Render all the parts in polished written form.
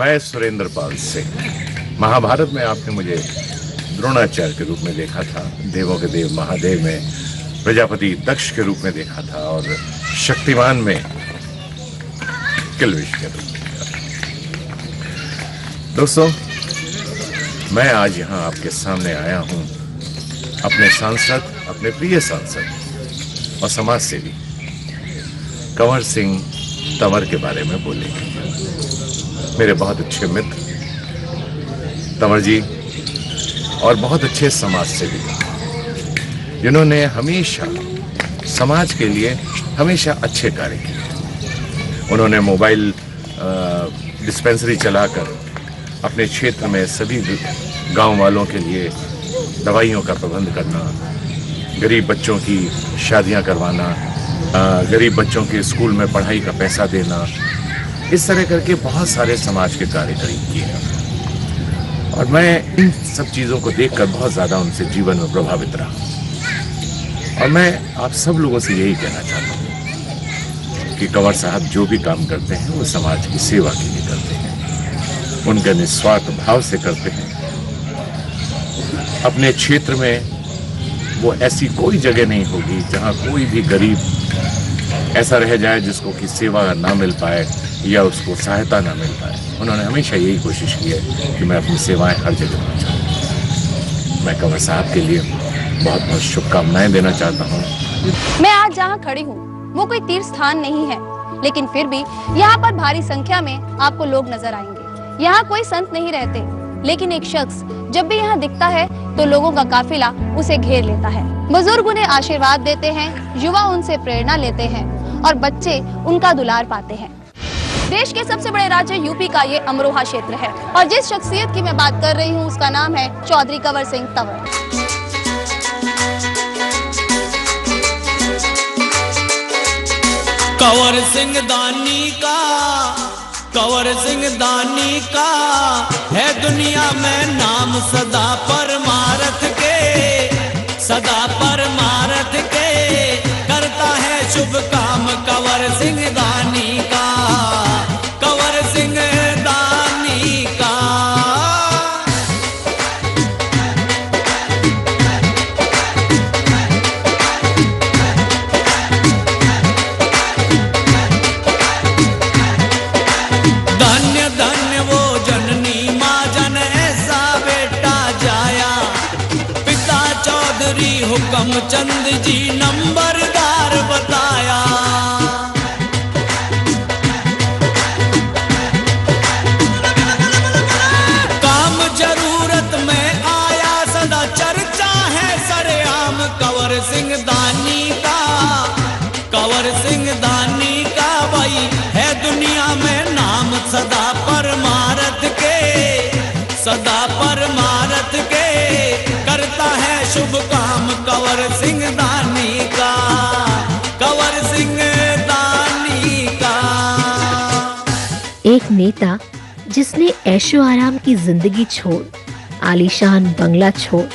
मैं सुरेंद्र पाल सिंह। महाभारत में आपने मुझे द्रोणाचार्य के रूप में देखा था, देवों के देव महादेव में प्रजापति दक्ष के रूप में देखा था और शक्तिमान में किल्विश के रूप में देखा था। दोस्तों, मैं आज यहाँ आपके सामने आया हूँ अपने सांसद, अपने प्रिय सांसद और समाज सेवी कंवर सिंह तंवर के बारे में बोलेंगे। मेरे बहुत अच्छे मित्र तंवर जी और बहुत अच्छे समाज सेवी जिन्होंने हमेशा समाज के लिए हमेशा अच्छे कार्य किए। उन्होंने मोबाइल डिस्पेंसरी चलाकर अपने क्षेत्र में सभी गांव वालों के लिए दवाइयों का प्रबंध करना, गरीब बच्चों की शादियां करवाना, गरीब बच्चों के स्कूल में पढ़ाई का पैसा देना, इस तरह करके बहुत सारे समाज के कार्य किए। और मैं इन सब चीज़ों को देखकर बहुत ज़्यादा उनसे जीवन में प्रभावित रहा। और मैं आप सब लोगों से यही कहना चाहता हूँ कि कंवर साहब जो भी काम करते हैं वो समाज की सेवा के लिए करते हैं, उनके निस्वार्थ भाव से करते हैं। अपने क्षेत्र में वो ऐसी कोई जगह नहीं होगी जहाँ कोई भी गरीब ऐसा रह जाए जिसको कि सेवा ना मिल पाए या उसको सहायता ना मिल पाए। उन्होंने हमेशा यही कोशिश की है कि मैं अपनी सेवाएं हर जगह पहुंचाऊं। मैं कंवर साहब के लिए बहुत बहुत शुभकामनाएं देना चाहता हूं। मैं आज जहां खड़ी हूं वो कोई तीर्थ स्थान नहीं है, लेकिन फिर भी यहाँ पर भारी संख्या में आपको लोग नजर आएंगे। यहाँ कोई संत नहीं रहते, लेकिन एक शख्स जब भी यहाँ दिखता है तो लोगों का काफिला उसे घेर लेता है। बुजुर्ग उन्हें आशीर्वाद देते हैं, युवा उनसे प्रेरणा लेते हैं और बच्चे उनका दुलार पाते हैं। देश के सबसे बड़े राज्य यूपी का ये अमरोहा क्षेत्र है और जिस शख्सियत की मैं बात कर रही हूँ उसका नाम है चौधरी कंवर सिंह तंवर। कंवर सिंह दानी का है दुनिया में नाम, सदा परमारथ के करता है शुभ काम कंवर सिंह दानी का, कंवर सिंह दानी का। धन्य धन्य वो जननी माँ जन ऐसा बेटा जाया, पिता चौधरी हुक्म चंद जी नंबरदार बताया। काम जरूरत में आया सदा चर्चा है सरेआम कंवर सिंह दानी का, कंवर सिंह दानी का भाई है दुनिया में नाम, सदा परमारथ के करता है शुभ काम कंवर सिंह दानी का, कंवर सिंह दानी का। एक नेता जिसने ऐशो आराम की जिंदगी छोड़, आलीशान बंगला छोड़,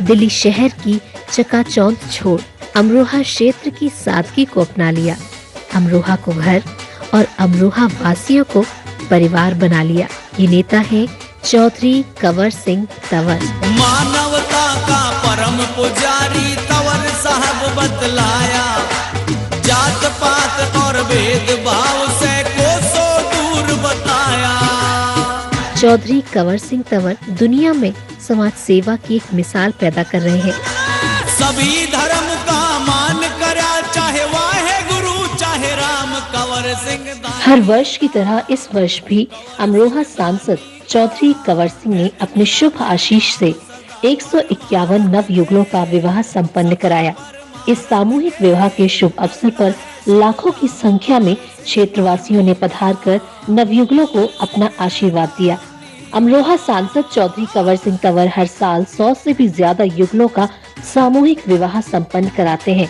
दिल्ली शहर की चकाचौंध छोड़, अमरोहा क्षेत्र की सादगी को अपना लिया, अमरोहा को घर और अमरोहा वासियों को परिवार बना लिया। ये नेता है चौधरी कंवर सिंह तंवर। मानवता का परम पुजारी तंवर साहब बतलाया, जात पात और भेदभाव से कोसों दूर बताया। चौधरी कंवर सिंह तंवर दुनिया में समाज सेवा की एक मिसाल पैदा कर रहे हैं। सभी धर्म का मान करा, चाहे वाहे गुरु चाहे राम, कंवर सिंह दानी। हर वर्ष की तरह इस वर्ष भी अमरोहा सांसद चौधरी कंवर सिंह ने अपने शुभ आशीष से 151 नवयुगलों का विवाह संपन्न कराया। इस सामूहिक विवाह के शुभ अवसर पर लाखों की संख्या में क्षेत्रवासियों ने पधारकर नवयुगलों को अपना आशीर्वाद दिया। अमरोहा सांसद चौधरी कंवर सिंह तंवर हर साल 100 से भी ज्यादा युगलों का सामूहिक विवाह संपन्न कराते हैं।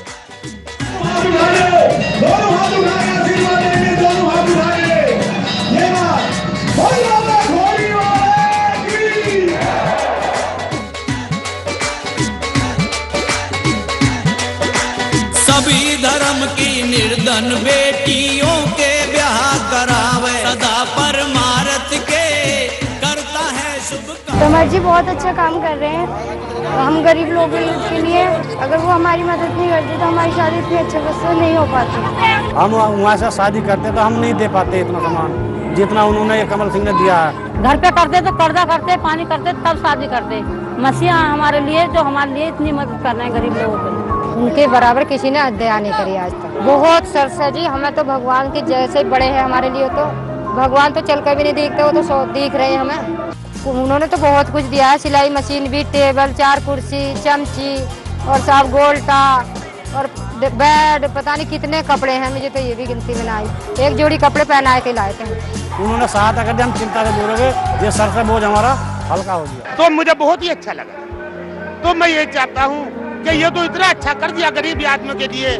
सभी धर्म की निर्धन बेटियों के ब्याह करावे, सदा परमारथ के तंवर जी बहुत अच्छा काम कर रहे हैं। हम गरीब लोगों के लिए अगर वो हमारी मदद नहीं करते तो हमारी शादी इतनी अच्छे से नहीं हो पाती। हम वहाँ से शादी करते तो हम नहीं दे पाते इतना सामान जितना उन्होंने कमल सिंह ने दिया है। घर पे करते तो कर्जा करते, पानी करते, तब शादी करते। मसीहा हमारे लिए जो हमारे लिए इतनी मदद कर रहे हैं गरीब लोगों के लिए, उनके बराबर किसी ने दया नहीं करी आज तक। बहुत सरसा जी, हमें तो भगवान के जैसे बड़े हैं हमारे लिए। तो भगवान तो चल कर भी नहीं दिखते, वो तो दिख रहे हैं हमें। उन्होंने तो बहुत कुछ दिया है, सिलाई मशीन भी, टेबल, 4 कुर्सी, चमची और सब गोल्टा और बेड, पता नहीं कितने कपड़े हैं, मुझे तो ये भी गिनती में ना आई। एक जोड़ी कपड़े पहना के लाए थे। उन्होंने सहायता कर दिया, हम चिंता से दूर हो गए, ये सर से बोझ हमारा हल्का हो गया। तो मुझे बहुत ही अच्छा लगा। तो मैं ये चाहता हूँ कि ये तो इतना अच्छा कर दिया गरीब आदमियों के लिए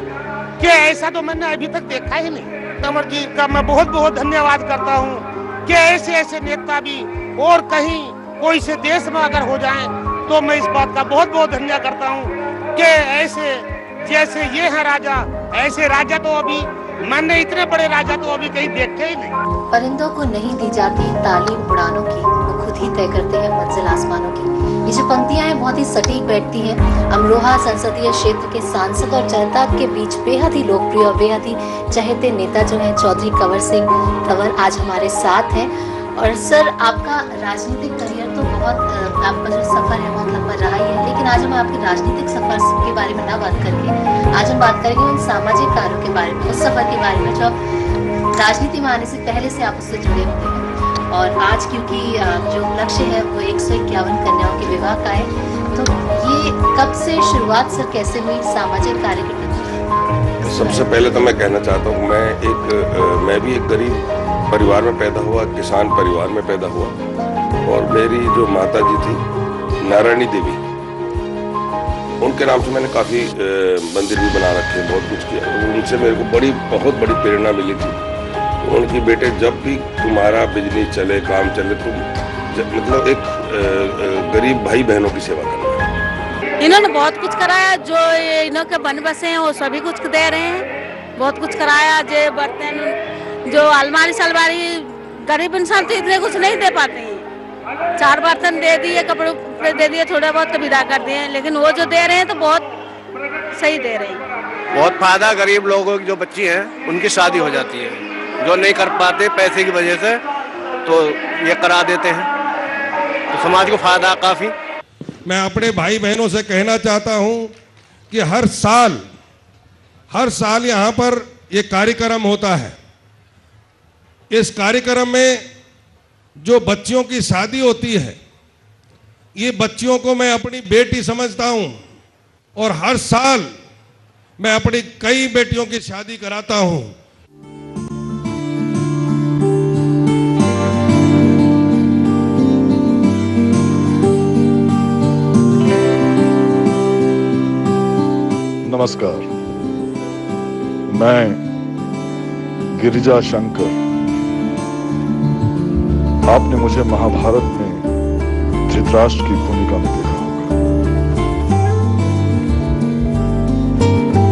कि ऐसा तो मैंने अभी तक देखा ही नहीं। तंवर जी का मैं बहुत बहुत धन्यवाद करता हूँ कि ऐसे ऐसे नेता भी और कहीं कोई से देश में अगर हो जाएं तो मैं इस बात का बहुत बहुत धन्यवाद करता हूँ कि ऐसे जैसे ये है राजा, ऐसे राजा तो अभी मैंने इतने बड़े राजा तो अभी कहीं देखे ही नहीं। परिंदों को नहीं दी जाती तालीम उड़ानों की, वो खुद ही तय करते हैं मंजिल आसमानों की। ये जो पंक्तियां हैं बहुत ही सटीक बैठती हैं। अमरोहा संसदीय क्षेत्र के सांसद और जनता के बीच बेहद ही लोकप्रिय और बेहद ही चहेते नेता जो हैं चौधरी कंवर सिंह तंवर आज हमारे साथ हैं। और सर, आपका राजनीतिक करियर तो बहुत, आपका जो सफर है बहुत लंबा रहा ही है, लेकिन आज हम आपके राजनीतिक सफर के बारे में ना बात करके आज हम बात करेंगे उन सामाजिक कार्यों के बारे में, उस सफर के बारे में जो राजनीति में आने से पहले से आप उससे जुड़े हुए हैं। और आज क्योंकि जो लक्ष्य है वो 151 कन्याओं के विवाह का है, तो ये कब से शुरुआत सर कैसे हुई सामाजिक कार्य के प्रति? सबसे पहले तो मैं कहना चाहता हूँ मैं भी एक गरीब परिवार में पैदा हुआ, किसान परिवार में पैदा हुआ। और मेरी जो माता जी थी नारायणी देवी, उनके नाम से मैंने काफ़ी मंदिर भी बना रखे, बहुत कुछ किया। उनसे मेरे को बहुत बड़ी प्रेरणा मिली थी। उनकी बेटे जब भी तुम्हारा बिजली चले, काम चले, तुम मतलब एक गरीब भाई बहनों की सेवा करना। इन्होंने बहुत कुछ कराया, जो इन्हों के बन बसे हैं वो सभी कुछ दे रहे हैं, बहुत कुछ कराया। जो बर्तन, जो अलमारी सलमारी, गरीब इंसान तो इतने कुछ नहीं दे पाते हैं। 4 बर्तन दे दिए, कपड़े दे दिए, थोड़ा बहुत विदा कर दिए, लेकिन वो जो दे रहे हैं तो बहुत सही दे रहे हैं। बहुत फायदा गरीब लोगों की जो बच्ची हैं उनकी शादी हो जाती है, जो नहीं कर पाते पैसे की वजह से, तो ये करा देते हैं, तो समाज को फायदा काफी। मैं अपने भाई बहनों से कहना चाहता हूं कि हर साल यहाँ पर ये कार्यक्रम होता है। इस कार्यक्रम में जो बच्चियों की शादी होती है, ये बच्चियों को मैं अपनी बेटी समझता हूं और हर साल मैं अपनी कई बेटियों की शादी कराता हूं। नमस्कार, मैं गिरिजा शंकर। आपने मुझे महाभारत में धृतराष्ट्र की भूमिका में देखा होगा।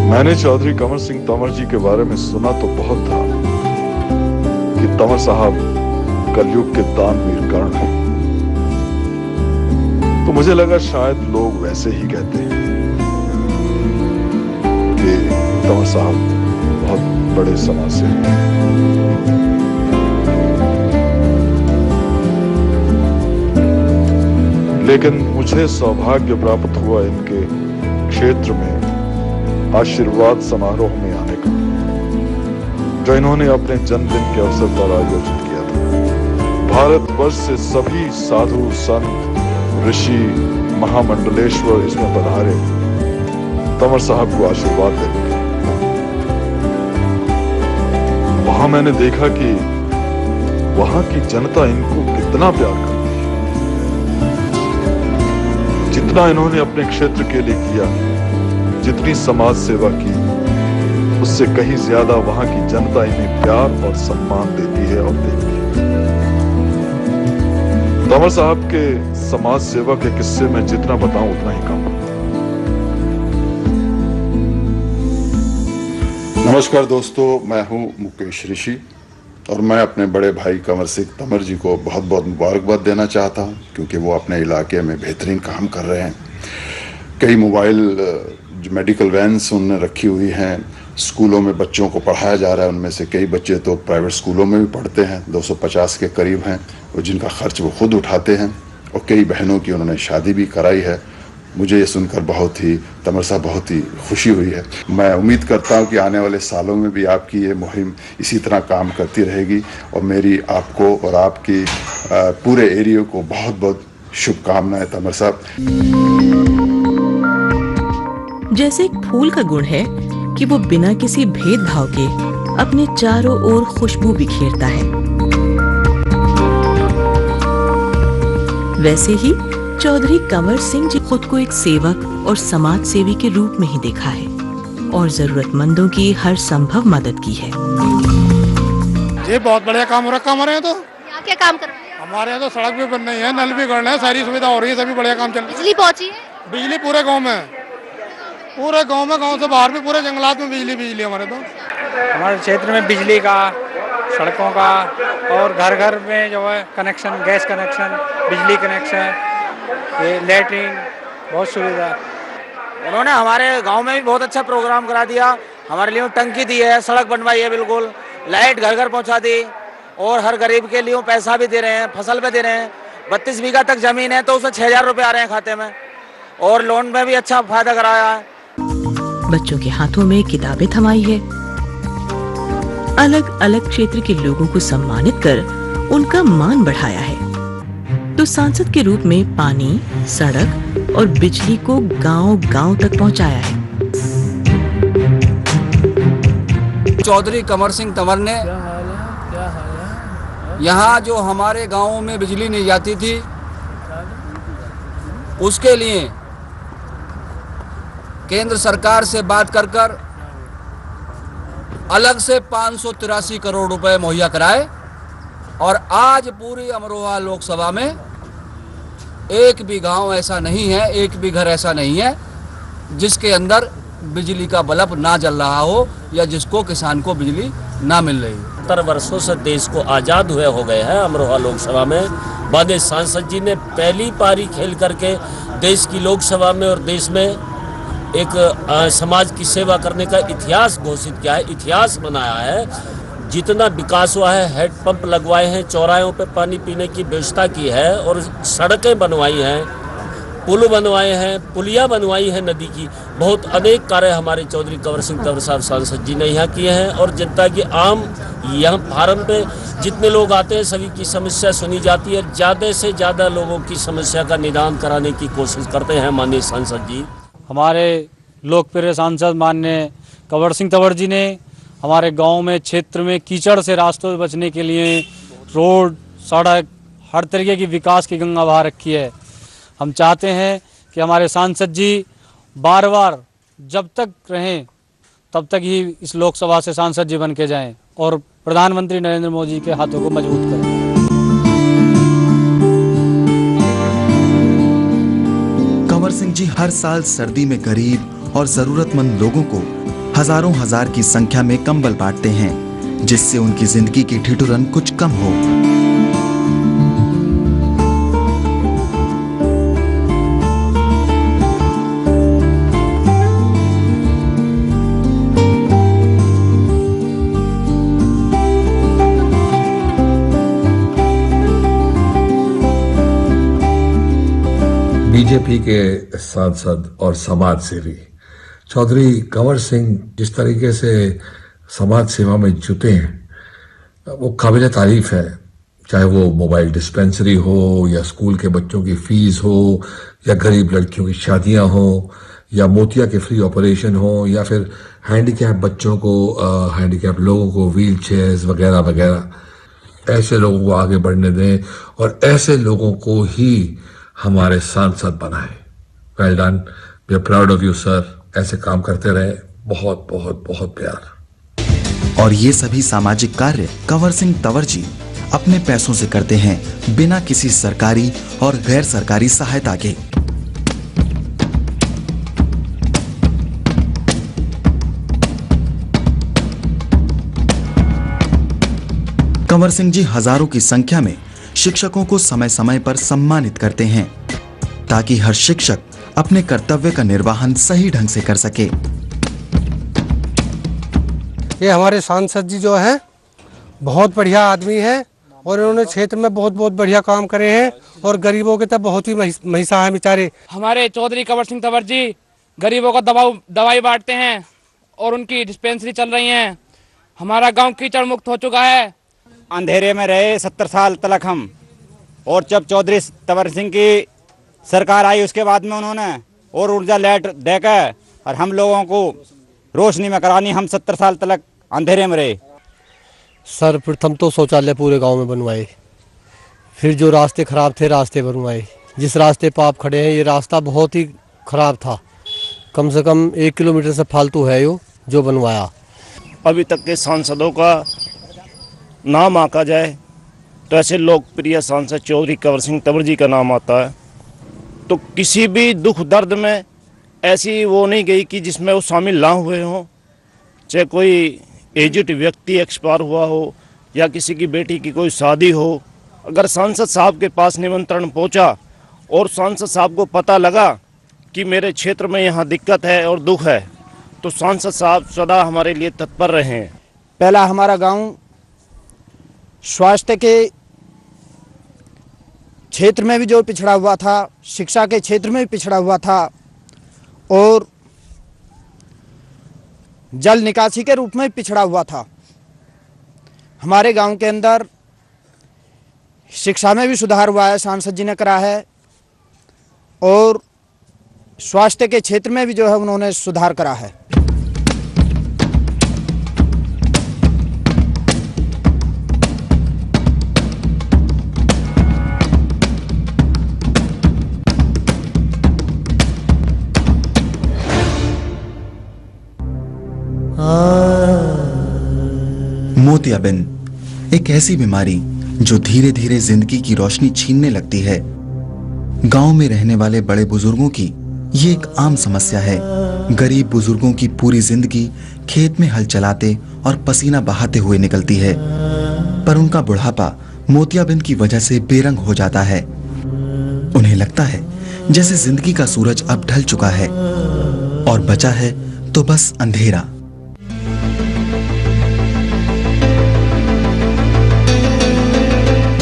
मैंने चौधरी कंवर सिंह तंवर जी के बारे में सुना तो बहुत था कि तंवर साहब कलयुग के दानवीर कर्ण हैं। तो मुझे लगा शायद लोग वैसे ही कहते हैं कि तंवर साहब बहुत बड़े समाज से हैं। लेकिन मुझे सौभाग्य प्राप्त हुआ इनके क्षेत्र में आशीर्वाद समारोह में आने का, जो इन्होंने अपने जन्मदिन के अवसर पर आयोजित किया था। भारतवर्ष से सभी साधु संत ऋषि महामंडलेश्वर इसमें पधारे तंवर साहब को आशीर्वाद देने के। वहां मैंने देखा कि वहां की जनता इनको कितना प्यार करती है। जितना इन्होंने अपने क्षेत्र के लिए किया, जितनी समाज सेवा की, उससे कहीं ज्यादा वहां की जनता इन्हें प्यार और सम्मान देती है और देती है। तंवर साहब के समाज सेवा के किस्से में जितना बताऊं उतना ही कम। नमस्कार दोस्तों, मैं हूं मुकेश ऋषि। और मैं अपने बड़े भाई कंवर सिंह तंवर जी को बहुत बहुत मुबारकबाद देना चाहता हूं, क्योंकि वो अपने इलाके में बेहतरीन काम कर रहे हैं। कई मोबाइल जो मेडिकल वैन्स उन्होंने रखी हुई हैं, स्कूलों में बच्चों को पढ़ाया जा रहा है। उनमें से कई बच्चे तो प्राइवेट स्कूलों में भी पढ़ते हैं, 250 के करीब हैं, और जिनका खर्च वो खुद उठाते हैं। और कई बहनों की उन्होंने शादी भी कराई है। मुझे ये सुनकर तंवर साहब बहुत ही खुशी हुई है। मैं उम्मीद करता हूँ कि आने वाले सालों में भी आपकी ये मुहिम इसी तरह काम करती रहेगी, और मेरी आपको और आपकी पूरे एरिया को बहुत बहुत शुभकामनाएं तंवर साहब। जैसे एक फूल का गुण है कि वो बिना किसी भेदभाव के अपने चारों ओर खुशबू बिखेरता है, वैसे ही चौधरी कंवर सिंह जी खुद को एक सेवक और समाज सेवी के रूप में ही देखा है और जरूरतमंदों की हर संभव मदद की है। ये बहुत बढ़िया काम हो रखा हमारे यहाँ। तो यहाँ क्या काम कर रहे हैं? हमारे यहाँ तो सड़क भी बन रही है, नल भी गढ़ है, सारी सुविधा हो रही है, सभी बढ़िया काम चल रहा है। बिजली पहुँची है? बिजली पूरे गाँव में, गाँव से बाहर भी पूरे जंगलात में बिजली हमारे। तो हमारे क्षेत्र में बिजली का, सड़कों का और घर घर में जो है कनेक्शन, गैस कनेक्शन, बिजली कनेक्शन, ये लैट्रिन, बहुत सुविधा। उन्होंने हमारे गांव में भी बहुत अच्छा प्रोग्राम करा दिया। हमारे लिए टंकी दी है, सड़क बनवाई है, बिल्कुल लाइट घर घर पहुंचा दी, और हर गरीब के लिए पैसा भी दे रहे हैं, फसल पे दे रहे हैं। 32 बीघा तक जमीन है तो उसमें 6,000 रुपए आ रहे हैं खाते में, और लोन में भी अच्छा फायदा कराया है। बच्चों के हाथों में किताबें थमाई है, अलग अलग क्षेत्र के लोगों को सम्मानित कर उनका मान बढ़ाया है, तो सांसद के रूप में पानी, सड़क और बिजली को गांव-गांव तक पहुंचाया है। चौधरी कंवर सिंह तंवर ने यहाँ जो हमारे गांवों में बिजली नहीं जाती थी, उसके लिए केंद्र सरकार से बात कर अलग से 583 करोड़ रुपए मुहैया कराए, और आज पूरी अमरोहा लोकसभा में एक भी गांव ऐसा नहीं है, एक भी घर ऐसा नहीं है जिसके अंदर बिजली का बल्ब ना जल रहा हो या जिसको किसान को बिजली ना मिल रही हो। 70 वर्षों से देश को आज़ाद हुए हो गए हैं। अमरोहा लोकसभा में माननीय सांसद जी ने पहली पारी खेल करके देश की लोकसभा में और देश में एक समाज की सेवा करने का इतिहास घोषित किया है, इतिहास बनाया है। जितना विकास हुआ है, हैंडपंप लगवाए हैं, चौराहों पे पानी पीने की व्यवस्था की है, और सड़कें बनवाई हैं, पुल बनवाए हैं, पुलिया बनवाई है नदी की। बहुत अनेक कार्य हमारे चौधरी कंवर सिंह तंवर साहब सांसद जी ने यहाँ किए हैं, और जनता की आम यहाँ फार्म पे जितने लोग आते हैं सभी की समस्या सुनी जाती है। ज़्यादा से ज़्यादा लोगों की समस्या का निदान कराने की कोशिश करते हैं माननीय सांसद जी। हमारे लोकप्रिय सांसद माननीय कंवर सिंह तंवर जी ने हमारे गांव में, क्षेत्र में कीचड़ से रास्तों से बचने के लिए रोड, सड़क, हर तरीके की विकास की गंगा बहा रखी है। हम चाहते हैं कि हमारे सांसद जी बार बार जब तक रहें तब तक ही इस लोकसभा से सांसद जी बन के जाएं और प्रधानमंत्री नरेंद्र मोदी के हाथों को मजबूत करें। कंवर सिंह जी हर साल सर्दी में गरीब और जरूरतमंद लोगों को हजारों हजार की संख्या में कंबल बांटते हैं, जिससे उनकी जिंदगी की ठिठुरन कुछ कम हो। बीजेपी के सांसद और समाज सेवी चौधरी कंवर सिंह जिस तरीके से समाज सेवा में जुटे हैं वो काबिल तारीफ है। चाहे वो मोबाइल डिस्पेंसरी हो, या स्कूल के बच्चों की फीस हो, या गरीब लड़कियों की शादियां हो, या मोतिया के फ्री ऑपरेशन हो, या फिर हैंडीकैप बच्चों को, हैंडीकैप लोगों को व्हील चेयर्स वगैरह वगैरह। ऐसे लोगों को आगे बढ़ने दें और ऐसे लोगों को ही हमारे सांसद बनाएं। Well done, we are proud of you sir. ऐसे काम करते रहे। बहुत बहुत बहुत प्यार। और ये सभी सामाजिक कार्य कंवर सिंह तंवर जी अपने पैसों से करते हैं, बिना किसी सरकारी और गैर सरकारी सहायता के। कंवर सिंह जी हजारों की संख्या में शिक्षकों को समय समय पर सम्मानित करते हैं ताकि हर शिक्षक अपने कर्तव्य का निर्वहन सही ढंग से कर सके। ये हमारे सांसद जी जो है बहुत बढ़िया आदमी है और इन्होंने क्षेत्र में बहुत बहुत बढ़िया काम करे हैं और गरीबों के तब बहुत ही महिसा है बेचारे। हमारे चौधरी कंवर सिंह तंवर जी गरीबों का दवाई बांटते हैं और उनकी डिस्पेंसरी चल रही है। हमारा गांव कीचड़ मुक्त हो चुका है। अंधेरे में रहे 70 साल तक हम, और जब चौधरी तंवर सिंह की सरकार आई उसके बाद में उन्होंने और ऊर्जा लाइट देकर और हम लोगों को रोशनी में करानी। हम 70 साल तक अंधेरे में रहे। सर्वप्रथम तो शौचालय पूरे गांव में बनवाए, फिर जो रास्ते खराब थे रास्ते बनवाए। जिस रास्ते पर आप खड़े हैं ये रास्ता बहुत ही खराब था, कम से कम 1 किलोमीटर से फालतू है जो बनवाया। अभी तक के सांसदों का नाम आका जाए तो ऐसे लोकप्रिय सांसद चौधरी कंवर सिंह तंवर जी का नाम आता है। तो किसी भी दुख दर्द में ऐसी वो नहीं गई कि जिसमें वो शामिल ना हुए हों। चाहे कोई एजेड व्यक्ति एक्सपायर हुआ हो या किसी की बेटी की कोई शादी हो, अगर सांसद साहब के पास निमंत्रण पहुंचा और सांसद साहब को पता लगा कि मेरे क्षेत्र में यहाँ दिक्कत है और दुख है, तो सांसद साहब सदा हमारे लिए तत्पर रहे हैं। पहला हमारा गांव स्वास्थ्य के क्षेत्र में भी जो पिछड़ा हुआ था, शिक्षा के क्षेत्र में भी पिछड़ा हुआ था और जल निकासी के रूप में पिछड़ा हुआ था। हमारे गांव के अंदर शिक्षा में भी सुधार हुआ है, सांसद जी ने करा है, और स्वास्थ्य के क्षेत्र में भी जो है उन्होंने सुधार करा है। मोतियाबिंद एक ऐसी बीमारी जो धीरे धीरे जिंदगी की रोशनी छीनने लगती है। गांव में रहने वाले बड़े बुजुर्गों की ये एक आम समस्या है। गरीब बुजुर्गों की पूरी जिंदगी खेत में हल चलाते और पसीना बहाते हुए निकलती है, पर उनका बुढ़ापा मोतियाबिंद की वजह से बेरंग हो जाता है। उन्हें लगता है जैसे जिंदगी का सूरज अब ढल चुका है और बचा है तो बस अंधेरा।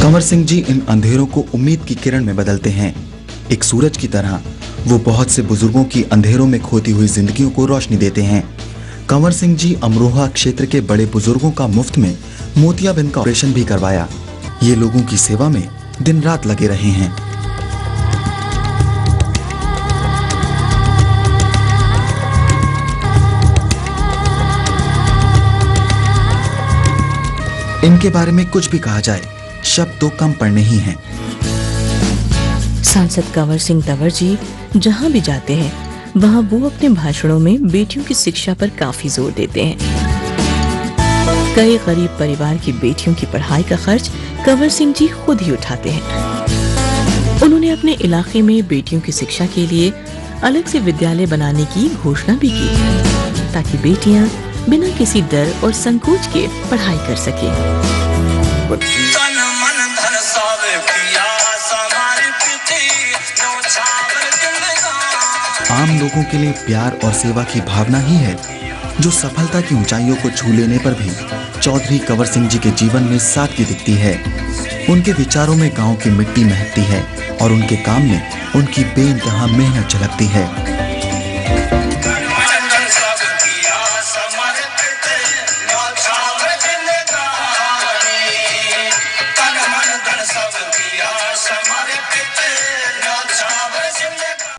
कंवर सिंह जी इन अंधेरों को उम्मीद की किरण में बदलते हैं। एक सूरज की तरह वो बहुत से बुजुर्गों की अंधेरों में खोती हुई जिंदगियों को रोशनी देते हैं। कंवर सिंह जी अमरोहा क्षेत्र के बड़े बुजुर्गों का मुफ्त में मोतियाबिंद का ऑपरेशन भी करवाया। ये लोगों की सेवा में दिन रात लगे रहे हैं। इनके बारे में कुछ भी कहा जाए शब्द तो कम पड़ने ही हैं। सांसद कंवर सिंह तंवर जी जहां भी जाते हैं वहां वो अपने भाषणों में बेटियों की शिक्षा पर काफी जोर देते हैं। कई गरीब परिवार की बेटियों की पढ़ाई का खर्च कंवर सिंह जी खुद ही उठाते हैं। उन्होंने अपने इलाके में बेटियों की शिक्षा के लिए अलग से विद्यालय बनाने की घोषणा भी की ताकि बेटियां बिना किसी डर और संकोच के पढ़ाई कर सके। आम लोगों के लिए प्यार और सेवा की भावना ही है जो सफलता की ऊंचाइयों को छू लेने पर भी चौधरी कंवर सिंह जी के जीवन में सादगी दिखती है। उनके विचारों में गांव की मिट्टी महकती है और उनके काम में उनकी बेइंतहा मेहनत झलकती है।